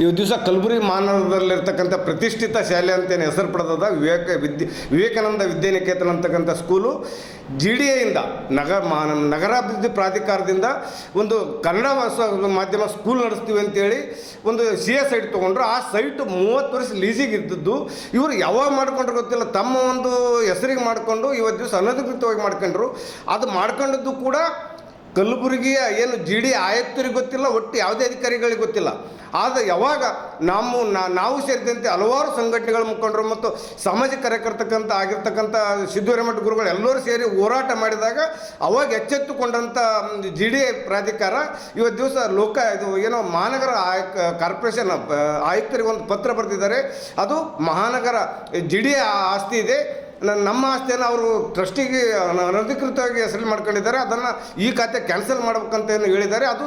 ಈ ದಿವಸ ಕಲಬುರಗಿ ಮಹಾನಗರದಲ್ಲಿರ್ತಕ್ಕಂಥ ಪ್ರತಿಷ್ಠಿತ ಶಾಲೆ ಅಂತೇನು ಹೆಸರು ಪಡೆದದ ವಿವೇಕಾನಂದ ವಿದ್ಯಾನಿಕೇತನ ಅಂತಕ್ಕಂಥ ಸ್ಕೂಲು GDAಯಿಂದ ನಗರಾಭಿವೃದ್ಧಿ ಪ್ರಾಧಿಕಾರದಿಂದ ಒಂದು ಕನ್ನಡ ಮಾಧ್ಯಮ ಸ್ಕೂಲ್ ನಡೆಸ್ತೀವಿ ಅಂತೇಳಿ ಒಂದು CA ಸೈಟ್ ತೊಗೊಂಡ್ರು. ಆ ಸೈಟ್ 30 ವರ್ಷ ಲೀಸಿಗೆ ಇದ್ದದ್ದು ಇವರು ಯಾವಾಗ ಮಾಡ್ಕೊಂಡ್ರು ಗೊತ್ತಿಲ್ಲ, ತಮ್ಮ ಒಂದು ಹೆಸರಿಗೆ ಮಾಡಿಕೊಂಡು ಇವತ್ತು ದಿವಸ ಅನಧಿಕೃತವಾಗಿ ಮಾಡ್ಕೊಂಡ್ರು. ಅದು ಮಾಡ್ಕೊಂಡದ್ದು ಕೂಡ ಕಲಬುರಗಿಯ ಏನು GDA ಆಯುಕ್ತರಿಗೆ ಗೊತ್ತಿಲ್ಲ, ಒಟ್ಟು ಯಾವುದೇ ಅಧಿಕಾರಿಗಳಿಗೆ ಗೊತ್ತಿಲ್ಲ. ಆದರೆ ಯಾವಾಗ ನಾವು ಸೇರಿದಂತೆ ಹಲವಾರು ಸಂಘಟನೆಗಳ ಮುಖಂಡರು ಮತ್ತು ಸಾಮಾಜಿಕ ಕಾರ್ಯಕರ್ತಕ್ಕಂಥ ಆಗಿರ್ತಕ್ಕಂಥ ಸಿದ್ದರಾಮಠ ಗುರುಗಳು ಎಲ್ಲರೂ ಸೇರಿ ಹೋರಾಟ ಮಾಡಿದಾಗ ಅವಾಗ ಎಚ್ಚೆತ್ತುಕೊಂಡಂಥ GDA ಪ್ರಾಧಿಕಾರ ಇವತ್ತು ದಿವಸ ಇದು ಏನೋ ಮಹಾನಗರ ಕಾರ್ಪೊರೇಷನ್ ಆಯುಕ್ತರಿಗೆ ಒಂದು ಪತ್ರ ಬರೆದಿದ್ದಾರೆ. ಅದು ಮಹಾನಗರ GDA ಆಸ್ತಿ ಇದೆ, ನಮ್ಮ ಆಸ್ತಿಯನ್ನು ಅವರು ಟ್ರಸ್ಟಿಗೆ ಅನಧಿಕೃತವಾಗಿ ಹೆಸರು ಮಾಡ್ಕೊಂಡಿದ್ದಾರೆ, ಅದನ್ನು ಈ ಖಾತೆ ಕ್ಯಾನ್ಸಲ್ ಮಾಡ್ಬೇಕಂತ ಏನು ಹೇಳಿದ್ದಾರೆ. ಅದು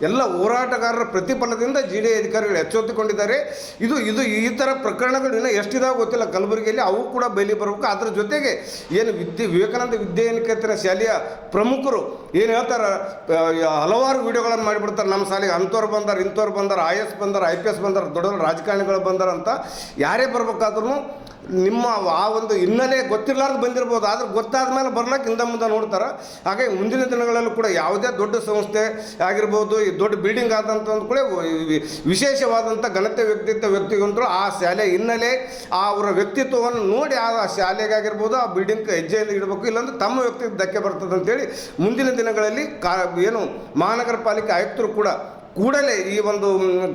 ಎಲ್ಲ ಹೋರಾಟಗಾರರ ಪ್ರತಿಫಲದಿಂದ GDA ಅಧಿಕಾರಿಗಳು ಎಚ್ಚೆತ್ತುಕೊಂಡಿದ್ದಾರೆ. ಇದು ಈ ಥರ ಪ್ರಕರಣಗಳು ಇನ್ನೂ ಎಷ್ಟಿದಾವೆ ಗೊತ್ತಿಲ್ಲ ಕಲಬುರಗಿಯಲ್ಲಿ, ಅವು ಕೂಡ ಬಯಲಿ ಬರಬೇಕು. ಅದ್ರ ಜೊತೆಗೆ ಏನು ವಿವೇಕಾನಂದ ವಿದ್ಯಾನಿಕೇತನ ಶಾಲೆಯ ಪ್ರಮುಖರು ಏನು ಹೇಳ್ತಾರೆ, ಹಲವಾರು ವಿಡಿಯೋಗಳನ್ನು ಮಾಡಿಬಿಡ್ತಾರೆ. ನಮ್ಮ ಶಾಲೆಗೆ ಅಂಥವ್ರು ಬಂದಾರೆ, ಇಂಥವ್ರು ಬಂದಾರೆ, IAS ಬಂದಾರೆ, IPS ಬಂದಾರೆ, ದೊಡ್ಡ ದೊಡ್ಡ ರಾಜಕಾರಣಿಗಳು ಬಂದಾರೆ ಅಂತ ಯಾರೇ ಬರಬೇಕಾದ್ರೂ ನಿಮ್ಮ ಆ ಒಂದು ಹಿನ್ನೆಲೆ ಗೊತ್ತಿರಲಾರ್ದು ಬಂದಿರ್ಬೋದು, ಆದರೆ ಗೊತ್ತಾದ ಮೇಲೆ ಬರ್ಲಿಕ್ಕೆ ಹಿಂದೆ ಮುಂದೆ ನೋಡ್ತಾರೆ. ಹಾಗಾಗಿ ಮುಂದಿನ ದಿನಗಳಲ್ಲೂ ಕೂಡ ಯಾವುದೇ ದೊಡ್ಡ ಸಂಸ್ಥೆ ಆಗಿರ್ಬೋದು, ಈ ದೊಡ್ಡ ಬಿಲ್ಡಿಂಗ್ ಆದಂಥ ಕೂಡ ವಿಶೇಷವಾದಂಥ ಘನತೆ ವ್ಯಕ್ತಿಗಂತರು ಆ ಶಾಲೆ ಹಿನ್ನೆಲೆ ಅವರ ವ್ಯಕ್ತಿತ್ವವನ್ನು ನೋಡಿ ಆ ಶಾಲೆಗಾಗಿರ್ಬೋದು ಆ ಬಿಲ್ಡಿಂಗ್ ಹೆಜ್ಜೆಯಿಂದ ಇಡಬೇಕು, ಇಲ್ಲಾಂದ್ರೆ ತಮ್ಮ ವ್ಯಕ್ತಿತ್ವ ಧಕ್ಕೆ ಬರ್ತದೆ ಅಂತೇಳಿ ಮುಂದಿನ ದಿನಗಳಲ್ಲಿ ಏನು ಮಹಾನಗರ ಪಾಲಿಕೆ ಆಯುಕ್ತರು ಕೂಡ ಕೂಡಲೇ ಈ ಒಂದು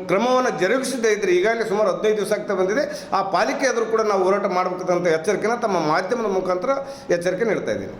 ಕ್ರಮವನ್ನು ಜರುಗಿಸದೇ ಇದ್ದರೆ, ಈಗಾಗಲೇ ಸುಮಾರು 15 ದಿವಸ ಆಗ್ತಾ ಬಂದಿದೆ, ಆ ಪಾಲಿಕೆ ಆದರೂ ಕೂಡ ನಾವು ಹೋರಾಟ ಮಾಡಬೇಕಂತ ಎಚ್ಚರಿಕೆನ ತಮ್ಮ ಮಾಧ್ಯಮದ ಮುಖಾಂತರ ಎಚ್ಚರಿಕೆ ನೀಡ್ತಾ ಇದ್ದೀನಿ.